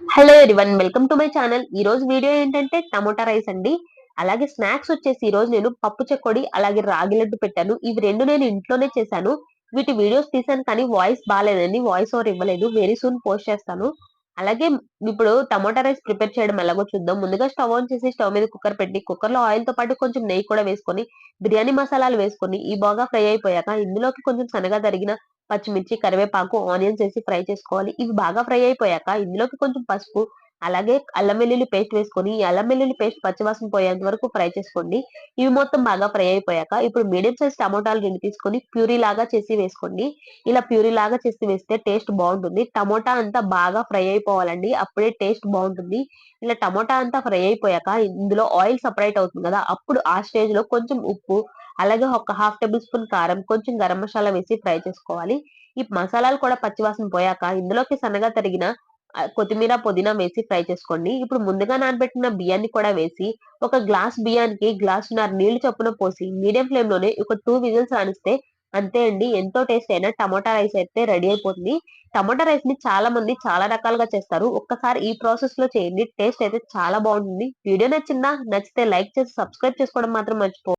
Hello everyone, welcome to my channel. ఈ రోజు video ఏంటంటే టమోటా రైస్ అండి. అలాగే స్నాక్స్ వచ్చేసి ఈ రోజు నేను పప్పు చెకోడి అలాగే రాగి లడ్డు పెట్టాను. ఇవి రెండు నేను ఇంట్లోనే చేశాను. వీటి వీడియోస్ తీసాను కానీ వాయిస్ బాలేదండి. వాయిస్ ఓవర్ ఇవ్వలేదు. వెరీ సూన్ పోస్ట్ చేస్తాను. అలాగే ఇప్పుడు టమోటా రైస్ ప్రిపేర్ చేయడం ఎలాగో చూద్దాం. ముందుగా స్టవ్ ఆన్ చేసి స్టవ్ మీద కుక్కర్ పెట్టి కుక్కర్‌లో ఆయిల్‌తో పాటు కొంచెం నెయ్యి కూడా వేసుకొని బిర్యానీ మసాలాలు వేసుకొని ఇవి బాగా ఫ్రై అయిపోయాక ఇందులోకి కొంచెం సన్నగా తరిగిన పచ్చిమిర్చి, కరివేపాకు, ఆనియన్స్ ఏసి ఫ్రై చేసుకోవాలి. ఇవి బాగా ఫ్రై అయిపోయాక ఇందులోకి కొంచెం పసుపు, అలాగే అల్లం వెల్లుల్లి పేస్ట్ వేసుకొని, ఈ అల్లం వెల్లుల్లి పేస్ట్ పచ్చివాసన పోయేంత వరకు ఫ్రై చేసుకోండి. ఇవి మొత్తం బాగా ఫ్రై అయిపోయాక ఇప్పుడు మీడియం సైజ్ టమోటాలు 2 తీసుకొని ప్యూరీ లాగా చేసి వేసుకోండి. ఇలా ప్యూరీ లాగా చేసి వేస్తే టేస్ట్ బావుంటుంది. టమోటా అంతా బాగా ఫ్రై అయిపోవాలండి. అప్పుడే టేస్ట్ బావుంటుంది. ఇలా టమోటా అంతా ఫ్రై అయిపోయాక ఇందులో ఆయిల్ సెపరేట్ అవుతుంది కదా! అప్పుడు ఆ స్టేజ్‌లో కొంచెం ఉప్పు, అలాగే ఒక హాఫ్ టేబుల్ స్పూన్ కారం, కొంచెం గరం మసాలా వేసి ఫ్రై చేసుకోవాలి. ఈ మసాలాలు కూడా పచ్చివాసన పోయాక ఇందులోకి సన్నగా తరిగిన కొత్తిమీర, పుదీనా వేసి ఫ్రై చేసుకోండి. ఇప్పుడు ముందుగా నానబెట్టిన బియ్యాన్ని కూడా వేసి ఒక గ్లాస్ బియ్యానికి గ్లాసున్నర నీళ్లు చొప్పున పోసి మీడియం ఫ్లేమ్‌లోనే ఒక 2 విజిల్స్ రానిస్తే అంతే అండి. ఎంతో టేస్ట్ అయిన టమోటా రైస్ అయితే రెడీ అయిపోతుంది. టమోటా రైస్‌ని చాలా మంది చాలా రకాలుగా చేస్తారు. ఒక్కసారి ఈ ప్రాసెస్‌లో చేయండి. టేస్ట్ అయితే చాలా బావుంటుంది. వీడియో నచ్చిందా? నచ్చితే లైక్ చేసి సబ్స్క్రైబ్ చేసుకోవడం మాత్రం మర్చిపో